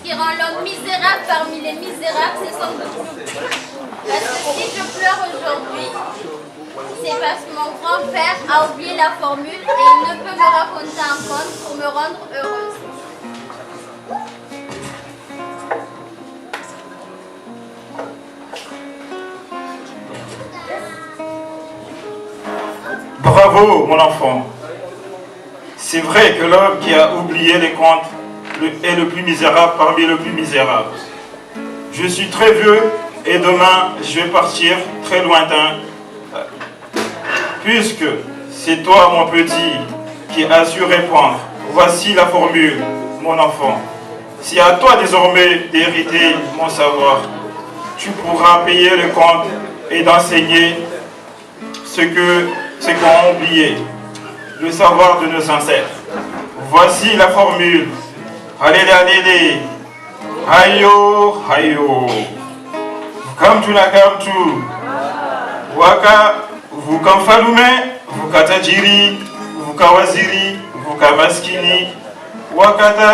qui rend l'homme misérable parmi les misérables, c'est sans doute vous. Parce que si je pleure aujourd'hui, c'est parce que mon grand-père a oublié la formule et il ne peut me raconter un conte pour me rendre heureuse. Bravo, mon enfant. C'est vrai que l'homme qui a oublié les contes est le plus misérable parmi les plus misérables. Je suis très vieux et demain je vais partir très lointain. Puisque c'est toi, mon petit, qui as su répondre. Voici la formule, mon enfant. C'est à toi désormais d'hériter mon savoir. Tu pourras payer le compte et d'enseigner ce qu'ont oublié, le savoir de nos ancêtres. Voici la formule. Allez, allez, hayo, hayo. Kamtu na kamtu. Waka, vukamfalume, vukatajiri, vukawaziri, vukamaskini, wakata.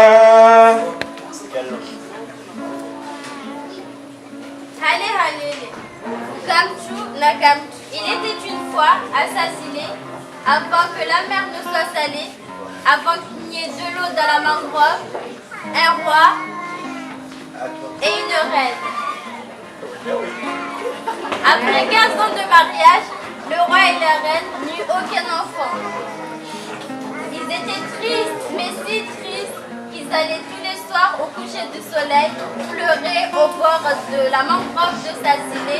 Allez, allez, Kamtu na kamtu. Il était une fois assassiné avant que la mer ne soit salée, avant qu'il n'y ait de l'eau dans la mangrove, un roi et une reine. Après 15 ans de mariage, le roi et la reine n'eurent aucun enfant. Ils étaient tristes, mais si tristes qu'ils allaient tous les soirs au coucher du soleil pleurer au bord de la mangrove de Salsiné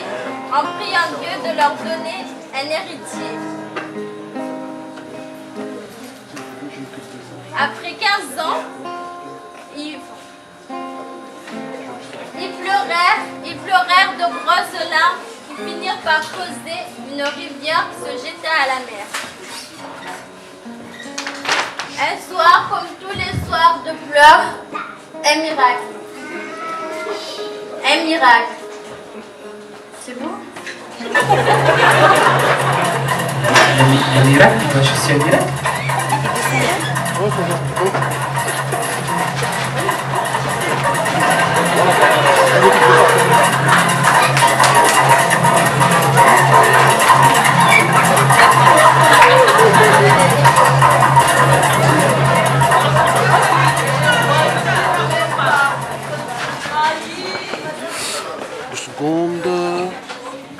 en priant Dieu de leur donner un héritier. Après 15 ans, ils pleurèrent de grosses larmes qui finirent par causer une rivière qui se jeta à la mer. Un soir, comme tous les soirs de pleurs, un miracle. Un miracle. C'est beau? Un miracle? Moi, je suis un miracle. Une seconde.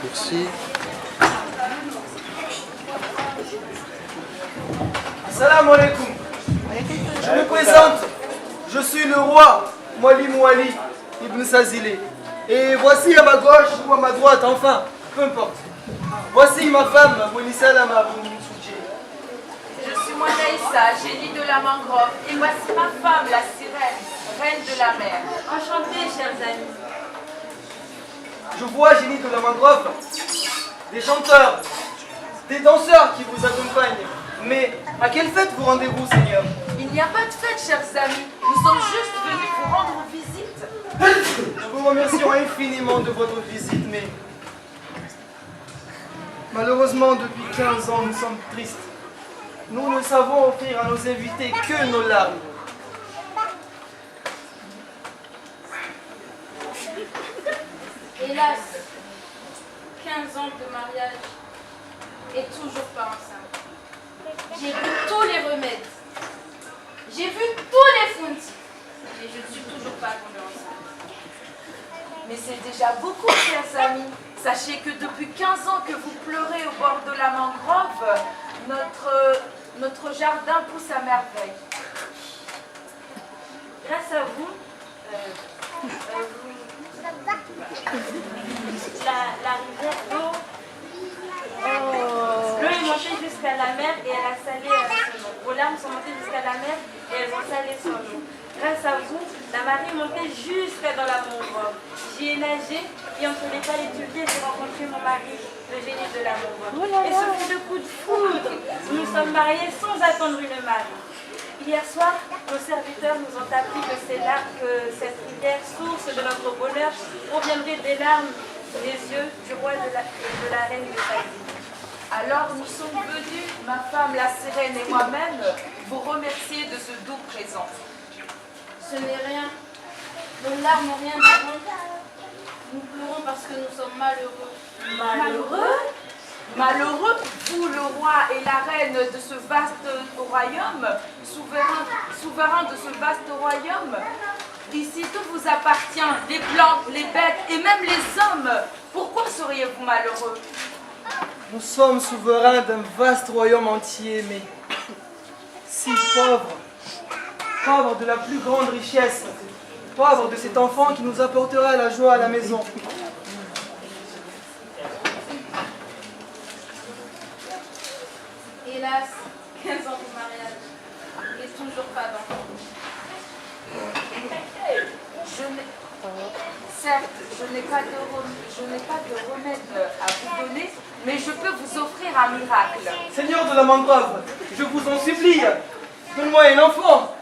Merci. Salam alaikum. Je me présente. Je suis le roi Mwali Mouali Ibn Sazilé. Et voici à ma gauche ou à ma droite, enfin, peu importe. Voici ma femme, Moulissalama Boumoussouji. Je suis Mwanaïssa, génie de la mangrove. Et voici ma femme, la sirène, reine de la mer. Enchantée, chers amis. Je vois, génie de la mangrove, des chanteurs, des danseurs qui vous accompagnent. Mais à quelle fête vous rendez-vous, Seigneur? Il n'y a pas de fête, chers amis. Nous sommes juste venus vous rendre visite. Nous vous remercions infiniment de votre visite, mais malheureusement, depuis 15 ans, nous sommes tristes. Nous ne savons offrir à nos invités que nos larmes. Hélas, 15 ans de mariage et toujours pas enceinte. J'ai vu tous les remèdes. J'ai vu tous les fontis. Et je ne suis toujours pas tombée enceinte. Mais c'est déjà beaucoup, chers amis. Sachez que depuis 15 ans que vous pleurez au bord de la mangrove, notre jardin pousse à merveille. Grâce à vous, la rivière d'eau l'eau est montée jusqu'à la mer et elle a salé son eau. Vos larmes sont montées jusqu'à la mer et elles ont salé son eau. Grâce à vous, la marée est montée jusqu'à dans la mangrove. J'y ai nagé et entre les palétuviers, j'ai rencontré mon mari, le génie de la mangrove. Et ce fut le coup de foudre. Nous sommes mariés sans attendre une marée. Hier soir, nos serviteurs nous ont appris que cette rivière, source de notre bonheur, proviendrait des larmes des yeux du roi et de la reine de Saïd. Alors nous sommes venus, ma femme, la sirène et moi-même, vous remercier de ce doux présent. Ce n'est rien. Nos larmes n'ont rien d'argent. Nous pleurons parce que nous sommes malheureux. Malheureux? Malheureux, vous, le roi et la reine de ce vaste royaume, souverain de ce vaste royaume. Ici, tout vous appartient, les plantes, les bêtes et même les hommes. Pourquoi seriez-vous malheureux? Nous sommes souverains d'un vaste royaume entier, mais si pauvres, pauvres de la plus grande richesse, pauvres de cet enfant qui nous apportera la joie à la maison. Hélas, 15 ans de mariage et toujours pas d'enfant. Certes, je n'ai pas de remède à vous donner, mais je peux vous offrir un miracle. Seigneur de la mangrove, je vous en supplie, donne-moi un enfant.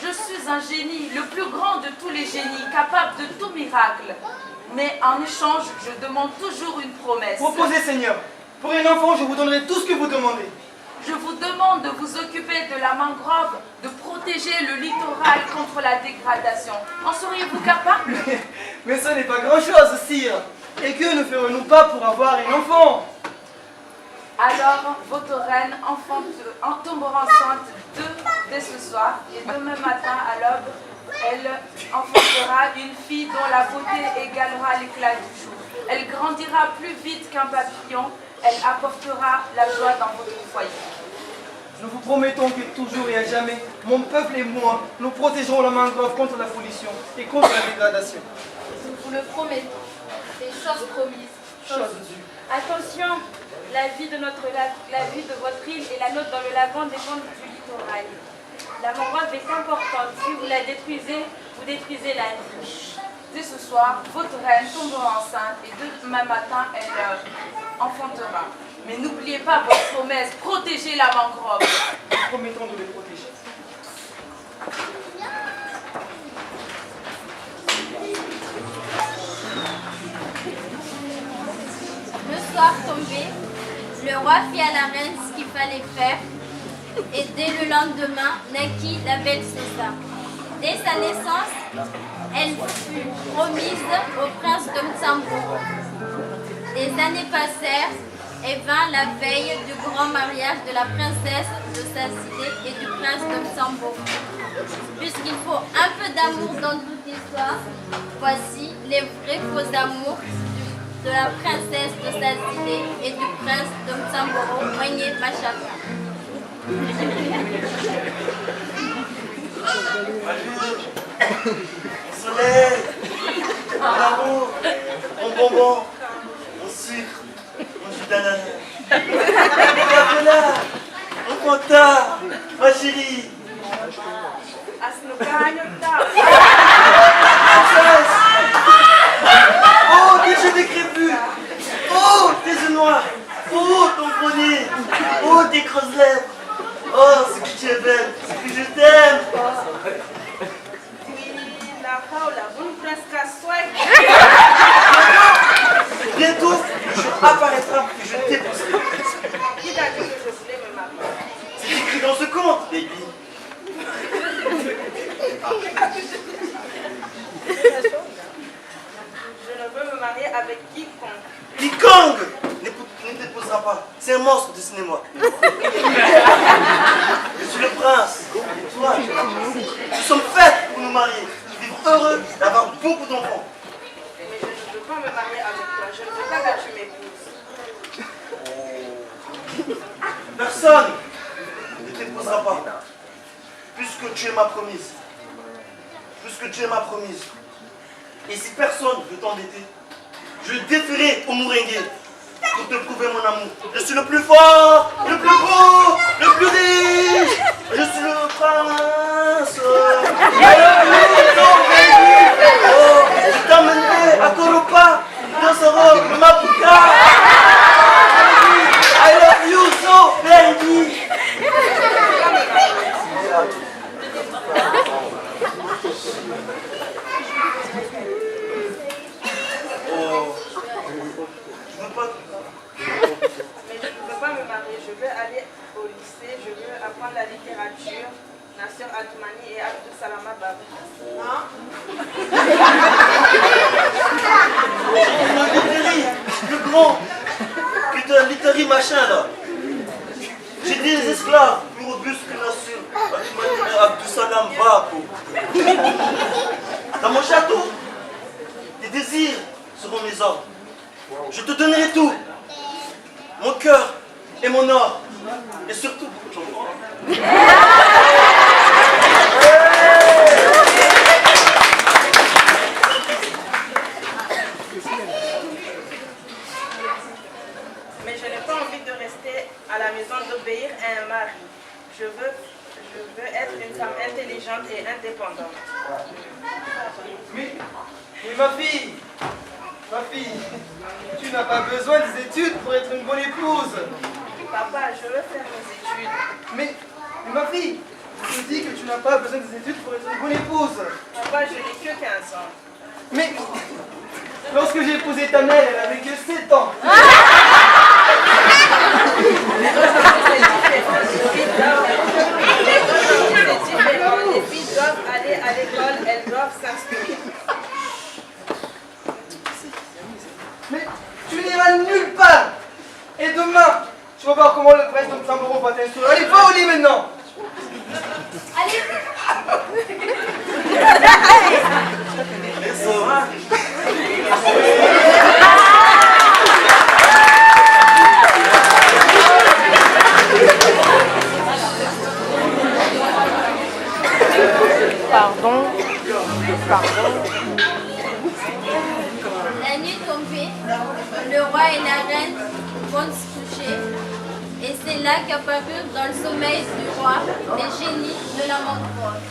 Je suis un génie, le plus grand de tous les génies, capable de tout miracle. Mais en échange, je demande toujours une promesse. Proposez, Seigneur. Pour un enfant, je vous donnerai tout ce que vous demandez. Je vous demande de vous occuper de la mangrove, de protéger le littoral contre la dégradation. En seriez-vous capable? Mais ce n'est pas grand-chose, sire. Et que ne ferons-nous pas pour avoir un enfant? Alors, votre reine tombera enceinte dès ce soir, et demain matin à l'aube, elle enfantera une fille dont la beauté égalera l'éclat du jour. Elle grandira plus vite qu'un papillon, elle apportera la joie dans votre foyer. Nous vous promettons que toujours et à jamais, mon peuple et moi, nous protégerons la mangrove contre la pollution et contre la dégradation. Nous vous le promettons. C'est chose promise. Chose due. Attention, la vie de votre île et la nôtre dans le lagon dépendent du littoral. La mangrove est importante. Si vous la détruisez, vous détruisez la vie. Dès ce soir, votre reine tombera enceinte et demain matin, elle enfantera. Mais n'oubliez pas votre promesse, protégez la mangrove. Nous promettons de les protéger. Le soir tombé, le roi fit à la reine ce qu'il fallait faire et dès le lendemain naquit la belle César. Dès sa naissance, elle fut promise au prince de Mtsambourg. Des années passèrent et vint la veille du grand mariage de la princesse de Sacilé et du prince de Mtsambourg. Puisqu'il faut un peu d'amour dans toute histoire, voici les vrais faux amours de la princesse de Sacilé et du prince de Mtsambourg, Moigné Machaka. Mon soleil, mon amour, mon bonbon, mon sucre, mon jus d'ananas, mon chocolat, mon fanta, ma chérie. Oh, tes cheveux crépus. Oh, tes yeux noirs. Oh, ton bonnet. Oh, tes grosses lèvres. Oh, ce que tu es belle, ce que je t'aime. Bientôt, le jour apparaîtra que je t'épouserai. Qui t'a dit que je voulais me marier? C'est écrit dans ce conte, baby. Je ne veux me marier avec quiconque. Quiconque ne t'épousera pas. C'est un monstre de cinéma. Je suis le prince. Et toi, nous sommes faites pour nous marier. Vivre heureux d'avoir beaucoup d'enfants. Mais je ne veux pas me marier avec toi. Je ne veux pas que tu m'épouses. Personne ne t'épousera pas. Puisque tu es ma promise. Puisque tu es ma promise. Et si personne veut t'embêter, je défierai au Mouringué pour te prouver mon amour. Je suis le plus fort, le plus beau, le plus riche. Je suis le prince. Oh, je t'emmènerai à Koropa dans ce robe de Mapuka. I love you so, baby. Oh, je veux pas. Mais je ne veux pas me marier. Je veux aller au lycée. Je veux apprendre la littérature. Nasser Atoumani et Abdou Salama Babou. Le grand. Putain, Littéri machin là. J'ai des esclaves plus robustes que Nassur. Abdussalam Bako. Dans mon château, tes désirs seront mes ordres. Je te donnerai tout. Mon cœur et mon or. Et surtout, Mais je n'ai pas envie de rester à la maison d'obéir à un mari. Je veux être une femme intelligente et indépendante. Mais ma fille, tu n'as pas besoin des études pour être une bonne épouse. Papa, je veux faire mes études. Mais ma fille, je te dis que tu n'as pas besoin des études pour être une bonne épouse. Papa, je n'ai que 15 ans. Mais lorsque j'ai épousé ta mère, elle avait que 7 ans. Les filles doivent aller à l'école, elles doivent s'instruire. Mais tu n'iras nulle part. Et demain, tu vas voir comment le prince de Samboro va t'instruire. Allez, va au lit maintenant. Allez. La nuit tombée, le roi et la reine vont se coucher. Et c'est là qu'apparurent dans le sommeil du roi les génies de la mangrove.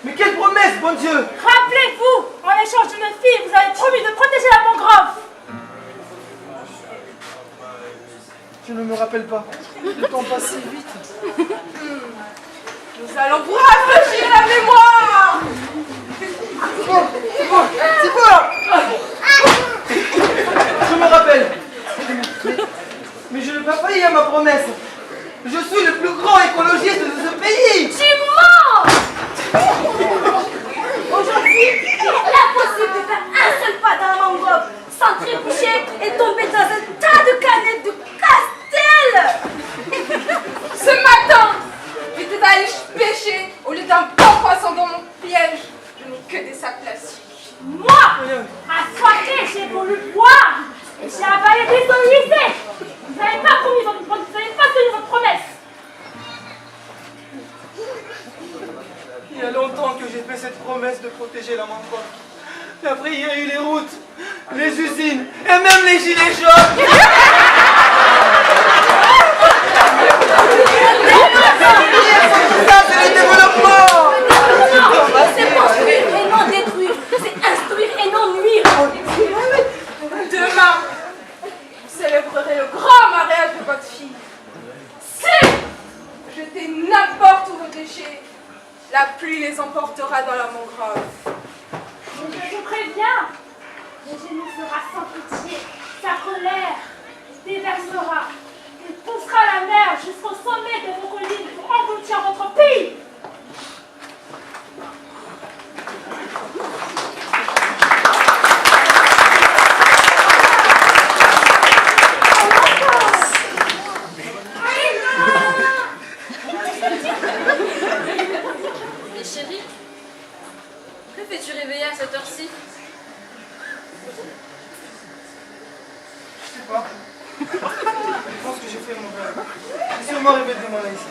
Mais quelle promesse, bon Dieu! Rappelez-vous, en échange d'une fille, vous avez promis de protéger la mangrove. Je ne me rappelle pas. Le temps passe si vite. Nous allons vous rafraîchir la mémoire. C'est quoi? Je me rappelle. Mais je n'ai pas failli à ma promesse. Je suis le plus grand écologiste de ce pays. Tu mens! Aujourd'hui, il est impossible de faire un seul pas dans la mangrove sans trébucher et tomber dans un tas de canettes de Castel. Ce matin, j'étais allée pêcher au lieu d'un bon poisson dans mon piège. Je n'ai que des sacs plastiques. Moi, à soirée, j'ai voulu boire et j'ai avalé des eaux lycées. Vous n'avez pas tenu votre promesse. Il y a longtemps que j'ai fait cette promesse de protéger la mangrove. Et après, il y a eu les routes, les usines et même les gilets jaunes. Ça, c'est le développement. C'est construire et non détruire. C'est instruire et non nuire. Demain, vous célébrerez le grand mariage de votre fille. Si vous jetez n'importe où vos déchets, la pluie les emportera dans la mangrove. Je vous préviens, le génie sera sans pitié. Sa sa colère déversera. Il poussera la mer jusqu'au sommet de vos collines pour engloutir votre pays. Mais chérie, que fais-tu réveiller à cette heure-ci? Je sais pas. Je pense que j'ai fait mon rêve. J'ai sûrement rêvé de mon ici.